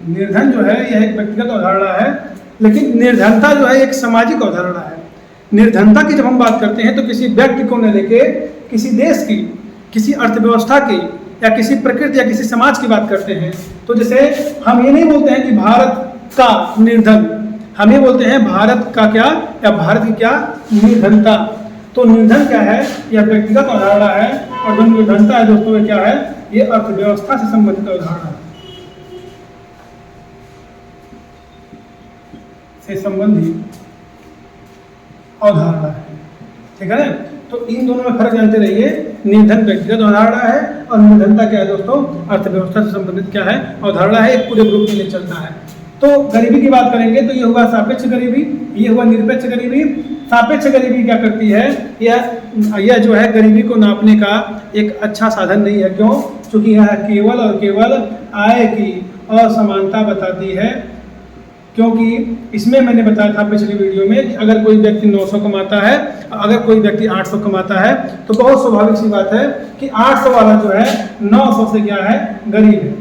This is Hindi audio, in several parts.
निर्धन जो है यह एक व्यक्तिगत अवधारणा है, लेकिन निर्धनता जो है एक सामाजिक अवधारणा है। निर्धनता की जब हम बात करते हैं तो किसी व्यक्ति को न लेके किसी देश की, किसी अर्थव्यवस्था की, या किसी प्रकृति या किसी समाज की बात करते हैं। तो जैसे हम ये नहीं बोलते हैं कि भारत का निर्धन, हम ये बोलते हैं भारत का क्या, या भारत की क्या निर्धनता। तो निर्धन क्या है, यह व्यक्तिगत अवधारणा है, और जो निर्धनता है दोस्तों ये क्या है, ये अर्थव्यवस्था से संबंधित अवधारणा है, से संबंधित अवधारणा है। ठीक है ना। तो इन दोनों में फर्क जानते रहिए। निर्धन व्यक्तिगत अवधारणा है और निर्धनता क्या है दोस्तों, अर्थव्यवस्था से संबंधित क्या है, अवधारणा है, एक पूरे ग्रुप के लिए चलता है। तो गरीबी की बात करेंगे तो ये हुआ सापेक्ष गरीबी, ये हुआ निरपेक्ष गरीबी। सापेक्ष गरीबी क्या करती है, यह जो है गरीबी को नापने का एक अच्छा साधन नहीं है। क्यों? क्योंकि यह केवल और केवल आय की असमानता बताती है। क्योंकि इसमें मैंने बताया था पिछली वीडियो में कि अगर कोई व्यक्ति 900 कमाता है, अगर कोई व्यक्ति 800 कमाता है, तो बहुत स्वाभाविक सी बात है कि 800 वाला जो है 900 से क्या है, गरीब है।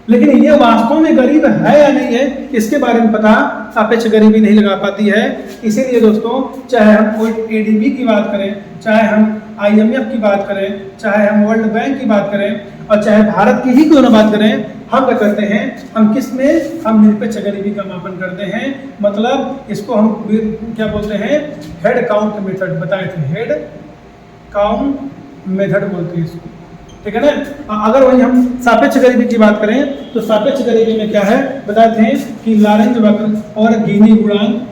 लेकिन ये वास्तव में गरीब है या नहीं है, इसके बारे में पता सापेक्ष गरीबी नहीं लगा पाती है। इसीलिए दोस्तों, चाहे हम कोई एडीबी की बात करें, चाहे हम IMF की बात करें, चाहे हम वर्ल्ड बैंक की बात करें, और चाहे भारत की ही क्यों न बात करें, हम क्या करते हैं, हम किस में, हम निरपेक्ष गरीबी का मापन करते हैं। मतलब इसको हम क्या बोलते हैं, हेड काउंट मेथड बताए थे, हेड काउंट मेथड बोलते हैं इसको। ठीक है ना। अगर वही हम सापेक्ष गरीबी की बात करें तो सापेक्ष गरीबी में क्या है, बताए थे कि लारेंज वक्र और गिनी गुणांक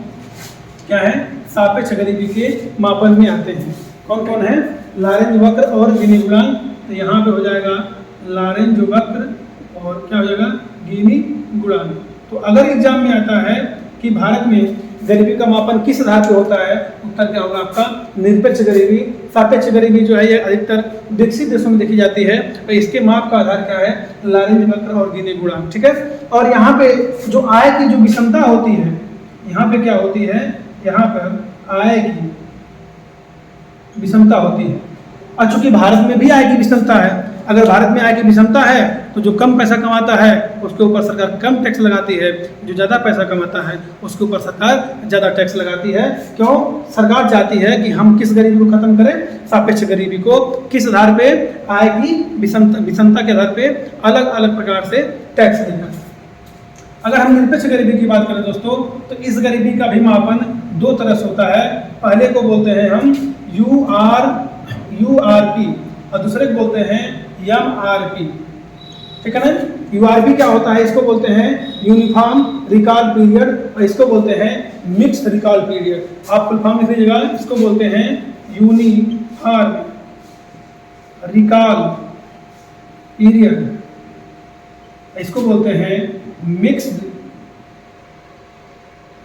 क्या है, सापेक्ष गरीबी के मापन में आते हैं। कौन कौन है, लारेंज वक्र और गिनी गुणांक। तो यहाँ पे हो जाएगा लारेंज वक्र और क्या हो जाएगा, गिनी गुणांक। तो अगर एग्जाम में आता है कि भारत में गरीबी का मापन किस आधार पे होता है, उत्तर क्या होगा आपका, निरपेक्ष गरीबी। सापेक्ष गरीबी जो है ये अधिकतर विकसित देशों में देखी जाती है, और इसके माप का आधार क्या है, लारेंज वक्र और गिनी गुणांक। ठीक है। और यहाँ पे जो आय की जो विषमता होती है, यहाँ पे क्या होती है, यहाँ पर आय की विषमता होती है। और चूंकि भारत में भी आय की विषमता है, अगर भारत में आय की विषमता है तो जो कम पैसा कमाता है उसके ऊपर सरकार कम टैक्स लगाती है, जो ज़्यादा पैसा कमाता है उसके ऊपर सरकार ज़्यादा टैक्स लगाती है। क्यों? सरकार चाहती है कि हम किस गरीबी को खत्म करें, सापेक्ष गरीबी को। किस आधार पे, आय की विषमता के आधार पे अलग अलग प्रकार से टैक्स देगा। अगर हम निरपेक्ष गरीबी की बात करें दोस्तों, तो इस गरीबी का भी मापन दो तरह से होता है। पहले को बोलते हैं हम URP और दूसरे को बोलते हैं MRP। ठीक है ना। URP क्या होता है, इसको बोलते हैं यूनिफॉर्म रिकॉल पीरियड, और इसको बोलते हैं मिक्स्ड रिकॉल पीरियड। आप फुल फॉर्म लिख लीजिएगा, इसको बोलते हैं यूनिफॉर्म रिकॉल पीरियड, इसको बोलते हैं मिक्स्ड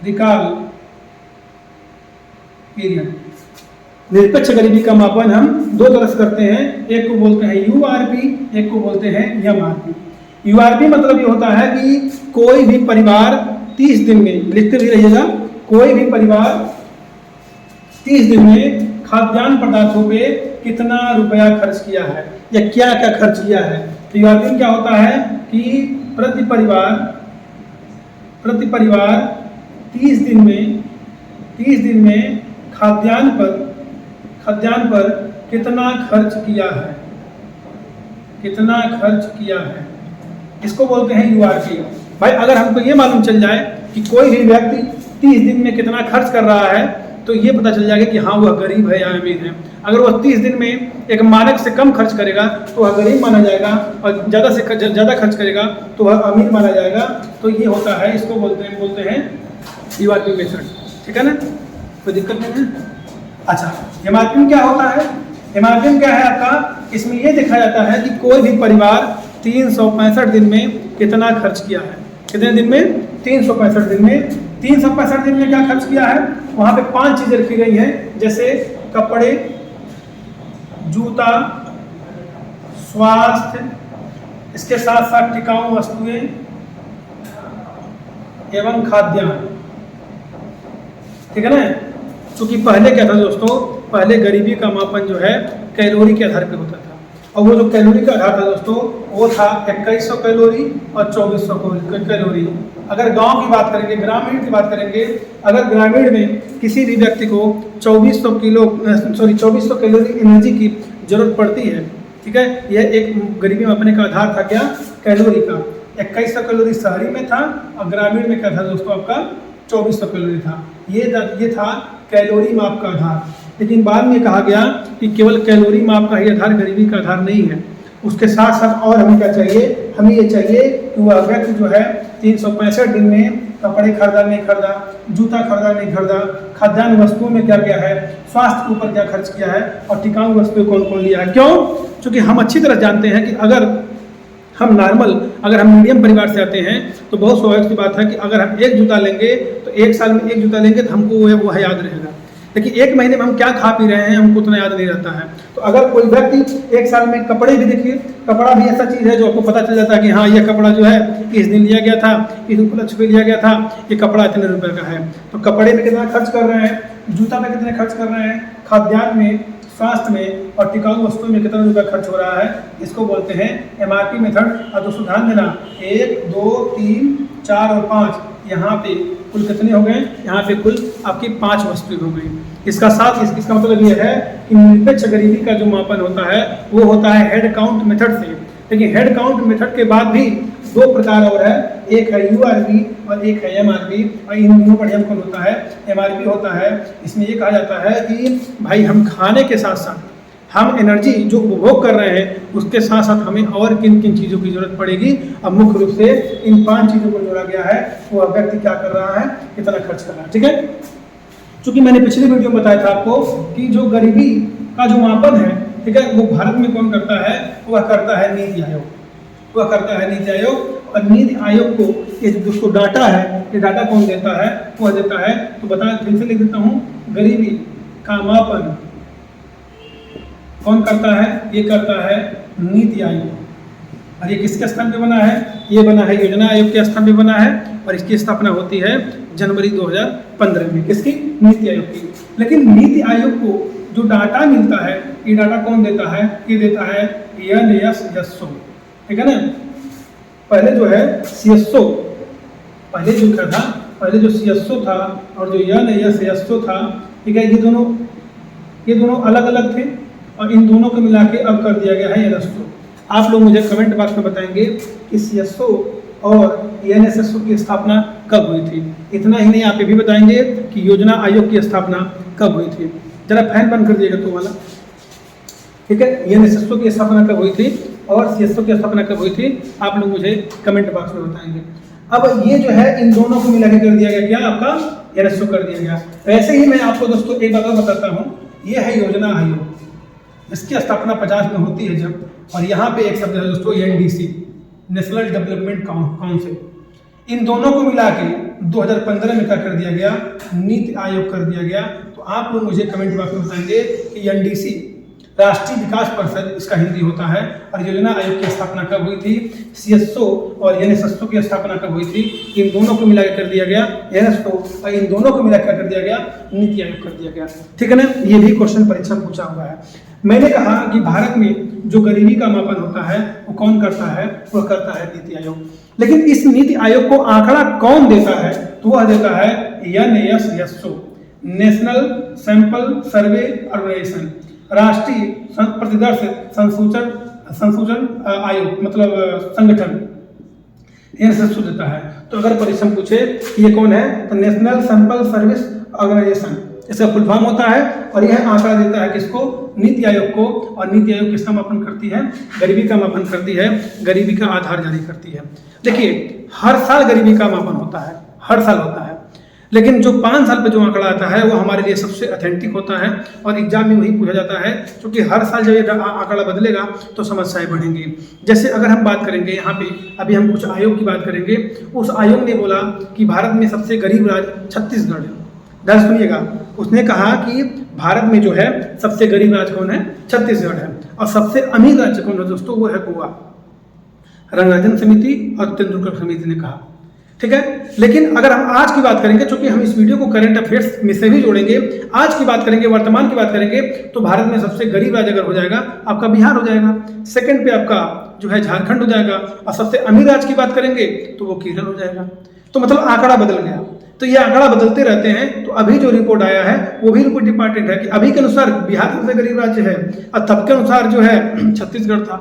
रिकॉल पीरियड। निरपेक्ष गरीबी का मापन हम दो तरह से करते हैं, एक को बोलते हैं URP, एक को बोलते हैं MRP। URP मतलब ये होता है कि कोई भी परिवार 30 दिन में, लिखते भी रहिएगा, कोई भी परिवार 30 दिन में खाद्यान्न पदार्थों पे कितना रुपया खर्च किया है या क्या क्या खर्च किया है। तो URP क्या होता है कि प्रति परिवार 30 दिन में खाद्यान्न पर कितना खर्च किया है, इसको बोलते हैं URP। भाई अगर हमको ये मालूम चल जाए कि कोई भी व्यक्ति 30 दिन में कितना खर्च कर रहा है, तो ये पता चल जाएगा कि हाँ वह गरीब है या अमीर है। अगर वह 30 दिन में एक मानक से कम खर्च करेगा तो वह गरीब माना जाएगा, और ज़्यादा से ज़्यादा खर्च करेगा तो वह अमीर माना जाएगा। तो ये होता है, इसको बोलते हैं URP मेथड। ठीक है ना, कोई दिक्कत नहीं है। अच्छा, MRP क्या होता है, MRP क्या है आपका, इसमें ये देखा जाता है कि कोई भी परिवार 365 दिन में कितना खर्च किया है। कितने दिन में, 365 दिन में। 365 दिन में क्या खर्च किया है, वहाँ पे 5 चीज़ें रखी गई हैं, जैसे कपड़े, जूता, स्वास्थ्य, इसके साथ साथ टिकाऊ वस्तुएं एवं खाद्यान्न। ठीक है ना। क्योंकि पहले क्या था दोस्तों, पहले गरीबी का मापन जो है कैलोरी के आधार पे होता था। और वो जो कैलोरी का आधार था दोस्तों वो था 2100 कैलोरी और 2400 कैलोरी। अगर गांव की बात करेंगे, ग्रामीण की बात करेंगे, अगर ग्रामीण में किसी भी व्यक्ति को 2400 कैलोरी एनर्जी की जरूरत पड़ती है, ठीक है, यह एक गरीबी मापने का आधार था क्या, कैलोरी का। 2100 कैलोरी शहरी में था और ग्रामीण में क्या था दोस्तों आपका 2400 कैलोरी था। ये था कैलोरी माप का आधार। लेकिन बाद में कहा गया कि केवल कैलोरी माप का ही आधार गरीबी का आधार नहीं है, उसके साथ साथ और हमें क्या चाहिए, हमें ये चाहिए कि वह व्यक्ति जो है 365 दिन में कपड़े खरीदा नहीं खरीदा, जूता खरीदा नहीं खरीदा, खाद्यान्न वस्तुओं में क्या क्या है, स्वास्थ्य के ऊपर क्या खर्च किया है और टिकाऊ वस्तुएं कौन कौन लिया है। क्यों? क्योंकि हम अच्छी तरह जानते हैं कि अगर हम मीडियम परिवार से आते हैं तो बहुत स्वाभाविक सी बात है कि अगर हम एक जूता लेंगे तो एक साल में एक जूता लेंगे तो हमको वो याद रहेगा, लेकिन एक महीने में हम क्या खा पी रहे हैं हमको उतना याद नहीं रहता है। तो अगर कोई व्यक्ति एक साल में कपड़े भी, देखिए कपड़ा भी ऐसा चीज़ है जो आपको पता चल जाता है कि हाँ ये कपड़ा जो है इस दिन लिया गया था, इस उपलक्ष्य पे लिया गया था, ये कपड़ा इतने रुपए का है। तो कपड़े में कितना खर्च कर रहे हैं, जूता में कितने खर्च कर रहे हैं, खाद्यान्न में, स्वास्थ्य में और टिकाऊ वस्तुओं में कितना रुपया खर्च हो रहा है, इसको बोलते हैं MRP मेथड। और दोस्तों ध्यान देना 1, 2, 3, 4 और 5 यहाँ पे कुल कितने हो गए, यहाँ पे कुल आपकी 5 वस्तुएं हो गई। इसका मतलब ये है कि निरपेक्ष गरीबी का जो मापन होता है वो होता है हेड काउंट मेथड से। लेकिन हेड काउंट मेथड के बाद भी 2 प्रकार और है, एक है URP और एक है MRP। और इन दोनों पर हम कौन होता है, MRP होता है। इसमें ये कहा जाता है कि भाई हम खाने के साथ साथ हम एनर्जी जो उपभोग कर रहे हैं उसके साथ साथ हमें और किन किन चीज़ों की जरूरत पड़ेगी। अब मुख्य रूप से इन 5 चीज़ों को जोड़ा गया है, वो व्यक्ति क्या कर रहा है, कितना खर्च कर रहा है, ठीक है। चूंकि मैंने पिछले वीडियो में बताया था आपको कि जो गरीबी का जो मापन है, ठीक है, वो भारत में कौन करता है, वह करता है नीति आयोग। और नीति आयोग को ये जो उसको डाटा है, ये डाटा कौन देता है, वह देता है, तो बता फिर से लिख देता हूँ, गरीबी का मापन कौन करता है, ये करता है नीति आयोग। और ये किसके स्थान पे बना है, ये बना है योजना आयोग के स्थान पे बना है और इसकी स्थापना होती है जनवरी 2015 में, किसकी, नीति आयोग की। लेकिन नीति आयोग को जो डाटा मिलता है, ये डाटा कौन देता है, ये देता है NSSO, ठीक है ना। पहले जो है CSO, पहले जो CSO था और जो NSSO था, ठीक है, ये दोनों अलग अलग थे और इन दोनों को मिला के अब कर दिया गया है NSSO। आप लोग मुझे कमेंट बॉक्स में बताएंगे कि CSO और NSSO की स्थापना कब हुई थी। इतना ही नहीं, आप ये भी बताएंगे कि योजना आयोग की स्थापना कब हुई थी। जरा फैन बंद कर दिएगा तो वाला, ठीक है। NSSO की स्थापना कब हुई थी और CSO की स्थापना कब हुई थी, आप लोग मुझे कमेंट बॉक्स में बताएंगे। अब ये जो है इन दोनों को मिला के कर दिया गया, क्या आपका NSSO कर दिया गया। वैसे ही मैं आपको दोस्तों एक बात और बताता हूँ, ये है योजना आयोग, इसकी स्थापना 50 में होती है जब, और यहाँ पे एक शब्द है दोस्तों NDC, नेशनल डेवलपमेंट काउंसिल। इन दोनों को मिला के 2015 में क्या कर दिया गया, नीति आयोग कर दिया गया। तो आप लोग मुझे कमेंट बॉक्स में बताएंगे कि NDC राष्ट्रीय विकास परिषद इसका हिंदी होता है, और योजना आयोग की स्थापना कब हुई थी, CSO और NSSO की स्थापना कब हुई थी। इन दोनों को मिला कर दिया गया NSSO और इन दोनों को मिला कर दिया गया नीति आयोग कर दिया गया, ठीक है ना। ये भी क्वेश्चन परीक्षा में पूछा हुआ है। मैंने कहा कि भारत में जो गरीबी का मापन होता है वो कौन करता है, वह करता है नीति आयोग। लेकिन इस नीति आयोग को आंकड़ा कौन देता है, तो वह देता है NSSO, national sample survey organisation, राष्ट्रीय प्रतिदर्श संसूचन आयोग, मतलब संगठन NSSO देता है। तो अगर परीक्षा में पूछे कि ये कौन है, तो नेशनल सैंपल सर्विस ऑर्गेनाइजेशन इसका फुल फॉर्म होता है, और यह आंकड़ा देता है किसको, नीति आयोग को। और नीति आयोग किसका मापन करती है, गरीबी का मापन करती है, गरीबी का आधार जारी करती है। देखिए हर साल गरीबी का मापन होता है, हर साल होता है, लेकिन जो 5 साल पे जो आंकड़ा आता है वो हमारे लिए सबसे ऑथेंटिक होता है और एग्जाम में वही पूछा जाता है, क्योंकि हर साल जब ये आंकड़ा बदलेगा तो समस्याएं बढ़ेंगी। जैसे अगर हम बात करेंगे यहाँ पे, अभी हम कुछ आयोग की बात करेंगे, उस आयोग ने बोला कि भारत में सबसे गरीब राज्य छत्तीसगढ़ है। ध्यान सुनिएगा, उसने कहा कि भारत में जो है सबसे गरीब राज्य कौन है, छत्तीसगढ़ है, और सबसे अमीर राज्य कौन है दोस्तों, वो है गोवा। रंगराजन समिति और तेंदुलकर समिति ने कहा, ठीक है। लेकिन अगर हम आज की बात करेंगे, चूंकि हम इस वीडियो को करंट अफेयर्स में से भी जोड़ेंगे, आज की बात करेंगे, वर्तमान की बात करेंगे, तो भारत में सबसे गरीब राज्य अगर हो जाएगा आपका बिहार हो जाएगा, सेकंड पे आपका जो है झारखंड हो जाएगा, और सबसे अमीर राज्य की बात करेंगे तो वो केरल हो जाएगा। तो मतलब आंकड़ा बदल गया। तो ये आंकड़ा बदलते रहते हैं। तो अभी जो रिपोर्ट आया है वो भी रिपोर्ट इंपॉर्टेंट है कि अभी के अनुसार बिहार सबसे गरीब राज्य है, और तब के अनुसार जो है छत्तीसगढ़ था,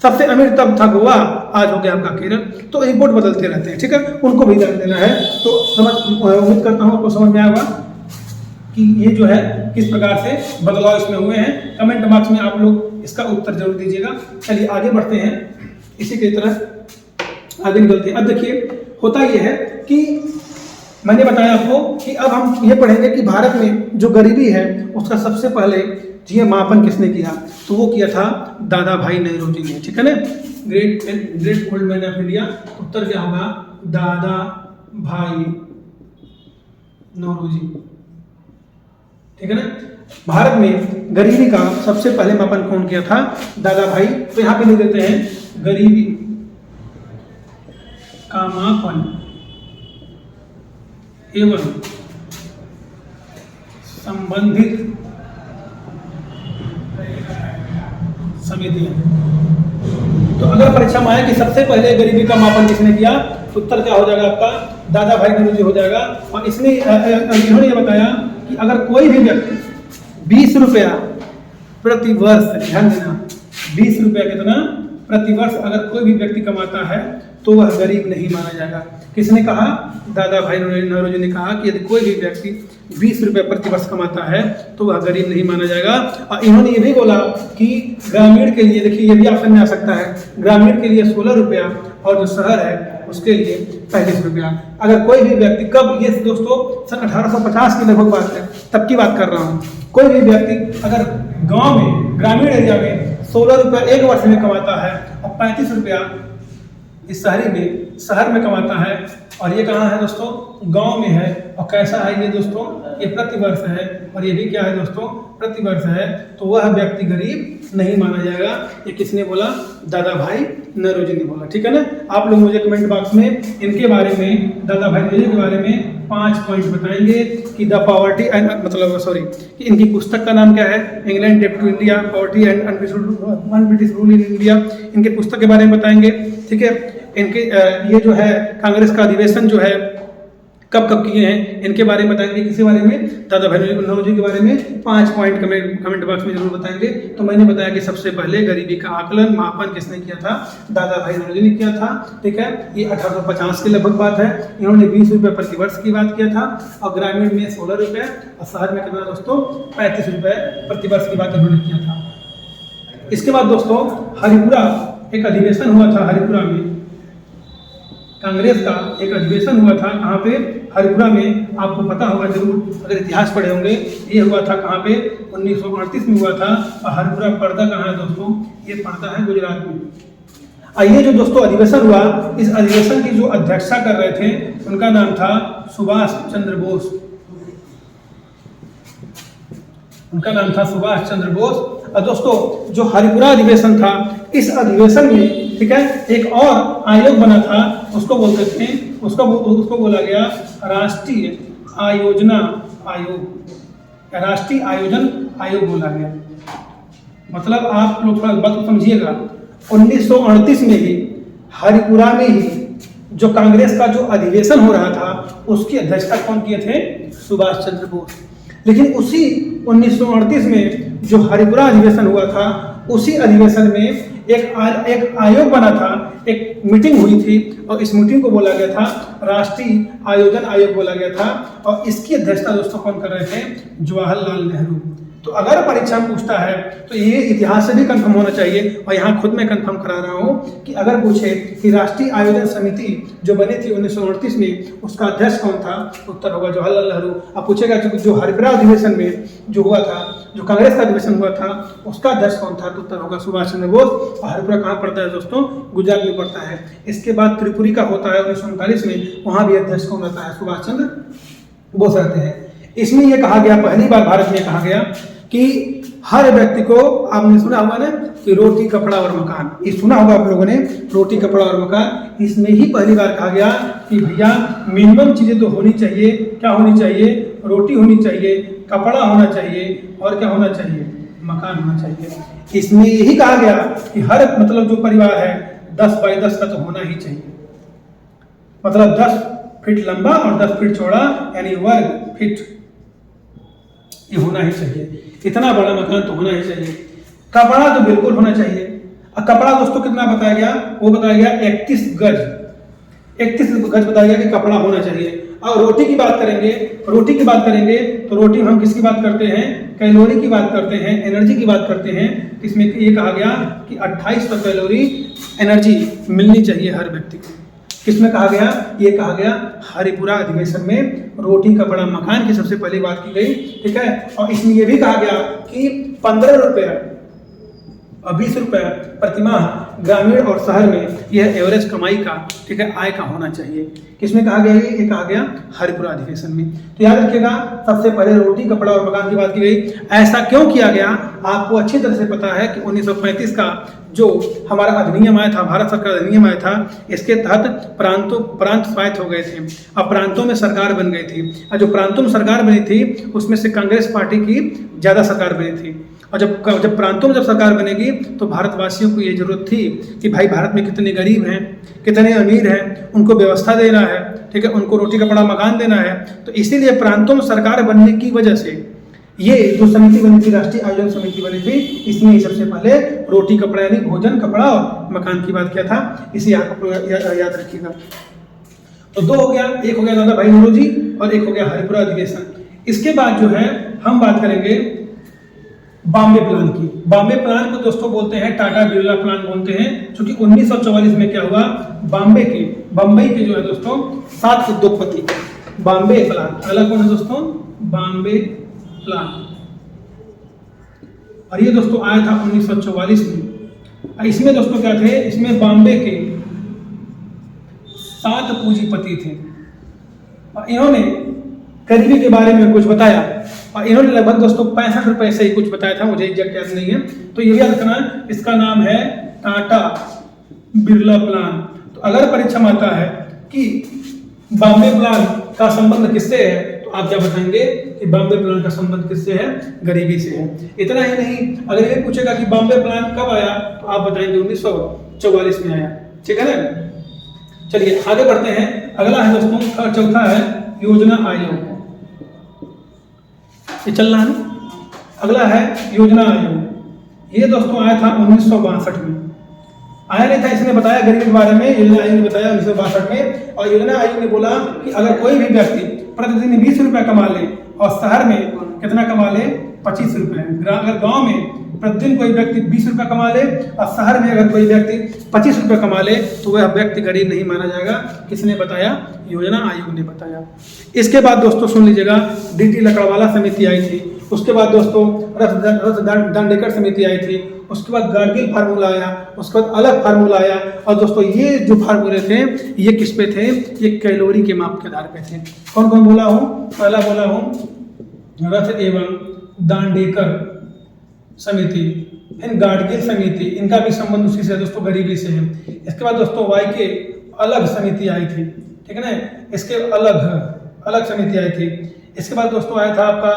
सबसे अमीर तब था गोवा, आज हो गया आपका केरल। तो रिपोर्ट बदलते रहते हैं, ठीक है, उनको भी ध्यान देना है। तो उम्मीद करता हूँ आपको समझ में आएगा कि ये जो है किस प्रकार से बदलाव इसमें हुए हैं। कमेंट बॉक्स में आप लोग इसका उत्तर जरूर दीजिएगा। चलिए आगे बढ़ते हैं, इसी की तरह आगे निकलते हैं। अब देखिए होता यह है कि मैंने बताया आपको कि अब हम ये पढ़ेंगे कि भारत में जो गरीबी है उसका सबसे पहले ये मापन किसने किया, तो वो किया था दादा भाई नौरोजी ने, ठीक है ना। Great old man of India, उत्तर क्या होगा, दादा भाई नौरोजी, ठीक है ना। भारत में गरीबी का सबसे पहले मापन कौन किया था, दादा भाई। तो यहाँ पे लिख देते हैं गरीबी का मापन एवं संबंधित समितियां। तो अगर परीक्षा में आए कि सबसे पहले गरीबी का मापन किसने किया, तो उत्तर क्या हो जाएगा आपका, दादा भाई नौरोजी हो जाएगा। और इसने इन्होंने ये बताया कि अगर कोई भी व्यक्ति 20 रुपया प्रति वर्ष, ध्यान देना, 20 रुपया कितना प्रति वर्ष अगर कोई भी व्यक्ति कमाता है तो वह गरीब नहीं माना जाएगा। किसने कहा, दादा भाई नौरोजी ने कहा कि यदि कोई भी व्यक्ति 20 रुपये प्रति वर्ष कमाता है तो वह गरीब नहीं माना जाएगा। और इन्होंने ये भी बोला कि ग्रामीण के लिए, देखिए ये भी ऑप्शन में आ सकता है, ग्रामीण के लिए 16 रुपया और जो शहर है उसके लिए 35 रुपया। अगर कोई भी व्यक्ति, कब ये दोस्तों सन 1850 की लगभग बात है, तब की बात कर रहा हूँ, कोई भी व्यक्ति अगर गाँव में, ग्रामीण एरिया में 16 रुपया एक वर्ष में कमाता है और 35 रुपया इस शहर में कमाता है, और ये कहाँ है दोस्तों, गांव में है। और कैसा है ये दोस्तों, ये प्रतिवर्ष है, और ये भी क्या है दोस्तों, प्रतिवर्ष है। तो वह व्यक्ति गरीब नहीं माना जाएगा। ये किसने बोला, दादा भाई नौरोजी ने बोला, ठीक है ना। आप लोग मुझे कमेंट बॉक्स में इनके बारे में, दादा भाई नौरोजी के बारे में 5 पॉइंट बताएंगे कि द पॉवर्टी एंड, मतलब सॉरी, कि इनकी पुस्तक का नाम क्या है, England debt to India, poverty and unBritish rule in India, इनके पुस्तक के बारे में बताएंगे, ठीक है। इनके ये जो है कांग्रेस का अधिवेशन जो है कब कब किए हैं, इनके बारे में बताएंगे। किसी बारे में, दादा भाई नौरोजी के बारे में 5 पॉइंट कमेंट बॉक्स में जरूर बताएंगे। तो मैंने बताया कि सबसे पहले गरीबी का आकलन, मापन किसने किया था, दादा भाई नौरोजी ने किया था, ठीक है। ये 1850 की लगभग बात है। इन्होंने 20 रुपये प्रति वर्ष की बात किया था, और ग्रामीण में 16 रुपये, और शहर में कितना दोस्तों, 35 रुपये प्रति वर्ष की बात इन्होंने किया था। इसके बाद दोस्तों हरिपुरा एक अधिवेशन हुआ था, हरिपुरा में कांग्रेस का एक अधिवेशन हुआ था। कहाँ पे, हरिपुरा में। आपको पता होगा जरूर, अगर इतिहास पढ़े होंगे, ये हुआ था कहाँ पे, 1938 में हुआ था। और हरिपुरा पड़ता कहाँ है दोस्तों, ये पड़ता है गुजरात में। ये जो दोस्तों अधिवेशन हुआ, इस अधिवेशन की जो अध्यक्षता कर रहे थे उनका नाम था सुभाष चंद्र बोस, उनका नाम था सुभाष चंद्र बोस। और दोस्तों जो हरिपुरा अधिवेशन था, इस अधिवेशन में, ठीक है, एक और आयोग बना था, उसको बोलते थे, उसको बोला गया राष्ट्रीय आयोजना आयोग, राष्ट्रीय आयोजन आयोग बोला गया। मतलब आप लोग थोड़ा बात को समझिएगा, 1938 में ही हरिपुरा में ही जो कांग्रेस का जो अधिवेशन हो रहा था उसकी अध्यक्षता कौन किए थे, सुभाष चंद्र बोस। लेकिन उसी 1938 में जो हरिपुरा अधिवेशन हुआ था, उसी अधिवेशन में एक आयोग बना था, एक मीटिंग हुई थी, और इस मीटिंग को बोला गया था राष्ट्रीय आयोजन आयोग बोला गया था। और इसकी अध्यक्षता दोस्तों कौन कर रहे थे, जवाहरलाल नेहरू। तो अगर परीक्षा में पूछता है तो ये इतिहास से भी कंफर्म होना चाहिए, और यहाँ खुद मैं कंफर्म करा रहा हूँ कि अगर पूछे कि राष्ट्रीय आयोजन समिति जो बनी थी 1938 में, उसका अध्यक्ष कौन था, उत्तर होगा जवाहरलाल नेहरू। अब पूछेगा जो हरिपुरा अधिवेशन में जो हुआ था, जो कांग्रेस का अधिवेशन हुआ था, उसका अध्यक्ष कौन था, तो उत्तर होगा सुभाष चंद्र बोस। और हरिपुरा कहाँ पड़ता है दोस्तों, गुजरात में पड़ता है। इसके बाद त्रिपुरी का होता है 1939 में, वहाँ भी अध्यक्ष कौन रहता है, सुभाष चंद्र बोस रहते हैं। इसमें यह कहा गया, पहली बार भारत में कहा गया कि हर व्यक्ति को, आपने सुना होगा ना कि रोटी कपड़ा और मकान, ये सुना होगा आप लोगों ने, रोटी कपड़ा और मकान। इसमें ही पहली बार कहा गया कि भैया मिनिमम चीजें तो होनी चाहिए। क्या होनी चाहिए? रोटी होनी चाहिए, कपड़ा होना चाहिए और क्या होना चाहिए? मकान होना चाहिए। इसमें यही कहा गया कि हर मतलब जो परिवार है 10 बाई 10 का तो होना ही चाहिए, मतलब 10 फीट लंबा और 10 फीट चौड़ा, यानी वर्ग फीट, ये होना ही चाहिए। इतना बड़ा मकान तो होना ही चाहिए। कपड़ा तो बिल्कुल होना चाहिए। अब कपड़ा दोस्तों कितना बताया गया? वो बताया गया 31 गज, 31 गज बताया गया कि कपड़ा होना चाहिए। और रोटी की बात करेंगे, रोटी की बात करेंगे तो रोटी में हम किसकी बात करते हैं? कैलोरी की बात करते हैं, एनर्जी की बात करते हैं। इसमें ये कहा गया कि 2800 कैलोरी एनर्जी मिलनी चाहिए हर व्यक्ति को। किसमें कहा गया? ये कहा गया हरिपुरा अधिवेशन में रोटी कपड़ा मकान की सबसे पहली बात की गई, ठीक है। और इसमें यह भी कहा गया कि 15 रुपये और 20 रुपये प्रतिमाह ग्रामीण और शहर में यह एवरेज कमाई का, ठीक है, आय का होना चाहिए। किसमें कहा गया? ये कहा गया हरिपुरा अधिवेशन में। तो याद रखिएगा, सबसे पहले रोटी कपड़ा और मकान की बात की गई। ऐसा क्यों किया गया? आपको अच्छी तरह से पता है कि 1935 का जो हमारा अधिनियम आया था, भारत सरकार अधिनियम आया था, इसके तहत प्रांत स्वायत्त हो गए थे। अब प्रांतों में सरकार बन गई थी, और जो प्रांतों में सरकार बनी थी उसमें से कांग्रेस पार्टी की ज़्यादा सरकार बनी थी। और जब प्रांतों में जब सरकार बनेगी तो भारतवासियों को ये जरूरत थी कि भाई भारत में कितने गरीब हैं, कितने अमीर हैं, उनको व्यवस्था देना है, ठीक है, उनको रोटी कपड़ा मकान देना है। तो इसीलिए प्रांतों में सरकार बनने की वजह से ये जो समिति बनी थी, राष्ट्रीय आयोजन समिति बनी थी, इसमें सबसे पहले रोटी कपड़ा यानी भोजन कपड़ा और मकान की बात किया था। इसे आप याद रखिएगा। तो दो हो गया, एक हो गया दादा भाई नौरोजी और एक हो गया हरिपुरा अधिवेशन। इसके बाद जो है हम बात करेंगे बॉम्बे प्लान की। बॉम्बे प्लान को दोस्तों बोलते हैं टाटा बिरला प्लान बोलते हैं, क्योंकि 1944 में क्या हुआ, बम्बई के जो है दोस्तों 7 उद्योगपति, बॉम्बे प्लान, अगला कौन है दोस्तों? बॉम्बे प्लान। और ये दोस्तों आया था 1944 में। इसमें दोस्तों क्या थे? इसमें बॉम्बे के 7 पूंजीपति थे और इन्होंने गरीबी के बारे में कुछ बताया, और इन्होंने लगभग दोस्तों 65 रुपए से ही कुछ बताया था, मुझे एग्जैक्ट याद नहीं है। तो ये भी याद रखना, इसका नाम है टाटा बिरला प्लान। तो अगर परीक्षा में आता है कि बॉम्बे प्लान का संबंध किससे है, तो आप क्या बताएंगे कि बॉम्बे प्लान का संबंध किससे है? गरीबी से है। इतना ही नहीं, अगर ये पूछेगा कि बॉम्बे प्लान कब आया, तो आप बताएंगे 1944 में आया, ठीक है ना। चलिए आगे बढ़ते हैं। अगला है दोस्तों, चौथा है योजना आयोग। ये चल रहा है ना। अगला है योजना आयोग। ये दोस्तों आया था 1962 में। आया नहीं था, इसने बताया गरीबी के बारे में, योजना आयोग ने बताया 1962 में। और योजना आयोग ने बोला कि अगर कोई भी व्यक्ति प्रतिदिन 20 रुपये कमा ले और शहर में कितना कमा ले? 25 रुपये। अगर गाँव में प्रतिदिन कोई व्यक्ति 20 रुपये कमा ले और शहर में अगर कोई व्यक्ति 25 रुपये कमा ले तो वह व्यक्ति गरीब नहीं माना जाएगा। किसने बताया? योजना आयोग ने बताया। इसके बाद दोस्तों सुन लीजिएगा, डीटी लकड़वाला समिति आई थी। उसके बाद दोस्तों रथ दांडेकर समिति आई थी। उसके बाद गाडगिल फार्मूला आया, उसके बाद अलग फार्मूला आया। और दोस्तों ये जो फार्मूले थे ये किस पे थे? ये कैलोरी के माप के आधार पे थे। कौन कौन बोला हूँ? पहला बोला हूँ रथ एवं दांडेकर समिति, गाडगिल समिति, इनका भी संबंध उसी से दोस्तों, गरीबी से है। इसके बाद दोस्तों वाई के अलग समिति आई थी, ठीक है ना, इसके अलग समिति आई थी। इसके बाद दोस्तों आया था आपका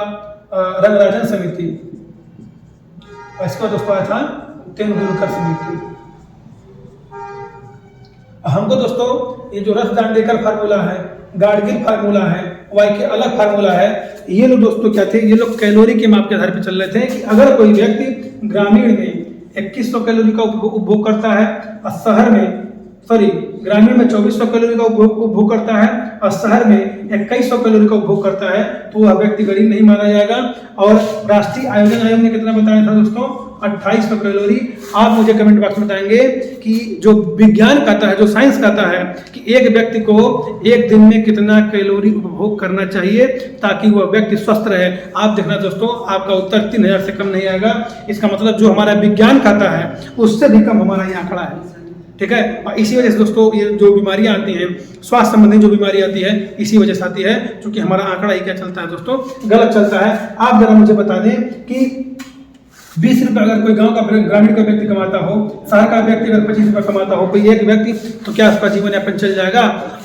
रंगराजन समिति, और इसके बाद दोस्तों आया था तेंदुलकर समिति। हमको दोस्तों ये जो रथ दांडेकर फार्मूला है, गाडगिल फार्मूला है, वाई के अलग फार्मूला है, ये लोग दोस्तों क्या थे? ये लोग कैलोरी के माप के आधार पर चल रहे थे कि अगर कोई व्यक्ति ग्रामीण में 2100 कैलोरी का उपभोग करता है और शहर में ग्रामीण में 2400 कैलोरी का उपभोग करता है और शहर में 2100 कैलोरी का उपभोग करता है, तो वह व्यक्ति गरीब नहीं माना जाएगा। और राष्ट्रीय आयोजन आयोग ने कितना बताया था दोस्तों? 2800 कैलोरी। आप मुझे कमेंट बॉक्स में बताएंगे कि जो विज्ञान कहता है, जो साइंस कहता है कि एक व्यक्ति को एक दिन में कितना कैलोरी उपभोग करना चाहिए ताकि वह व्यक्ति स्वस्थ रहे। आप देखना दोस्तों, आपका उत्तर 3000 से कम नहीं आएगा। इसका मतलब जो हमारा विज्ञान कहता है उससे भी कम हमारा ये आंकड़ा है, ठीक है। और इसी वजह से दोस्तों ये जो बीमारियां आती हैं, स्वास्थ्य संबंधी जो बीमारी आती है, इसी वजह से आती है क्योंकि हमारा आंकड़ा ही क्या चलता है दोस्तों? गलत चलता है। आप जरा मुझे बता दें कि 20 रुपये अगर कोई गांव का ग्रामीण का व्यक्ति कमाता हो, शहर का व्यक्ति अगर 25 रुपये कमाता हो, कोई एक व्यक्ति, तो क्या उसका जीवन यापन चल जाएगा?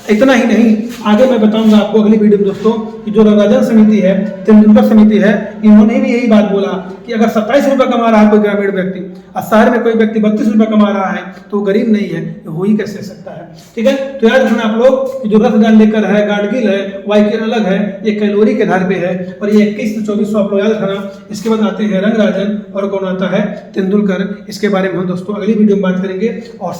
इतना ही नहीं, आगे मैं बताऊंगा आपको अगली वीडियो में दोस्तों कि जो रंगाजन समिति है, तेंदुलकर समिति है, इन्होंने भी यही बात बोला कि अगर 27 रुपये कमा रहा है कोई ग्रामीण व्यक्ति और शहर में कोई व्यक्ति 32 रुपये कमा रहा है तो वो गरीब नहीं है, ये हो ही कैसे सकता है? ठीक है, तो याद रखना आप लोग कि जो रसदान लेकर है, गाडगिल है, वाईकेर अलग है, ये कैलोरी के आधार पे है, और ये 21 से 24 आप लोग याद रखना। इसके बाद आते हैं रंगराजन और कौन आता है? तेंदुलकर। इसके बारे में हम दोस्तों अगली वीडियो में बात करेंगे। और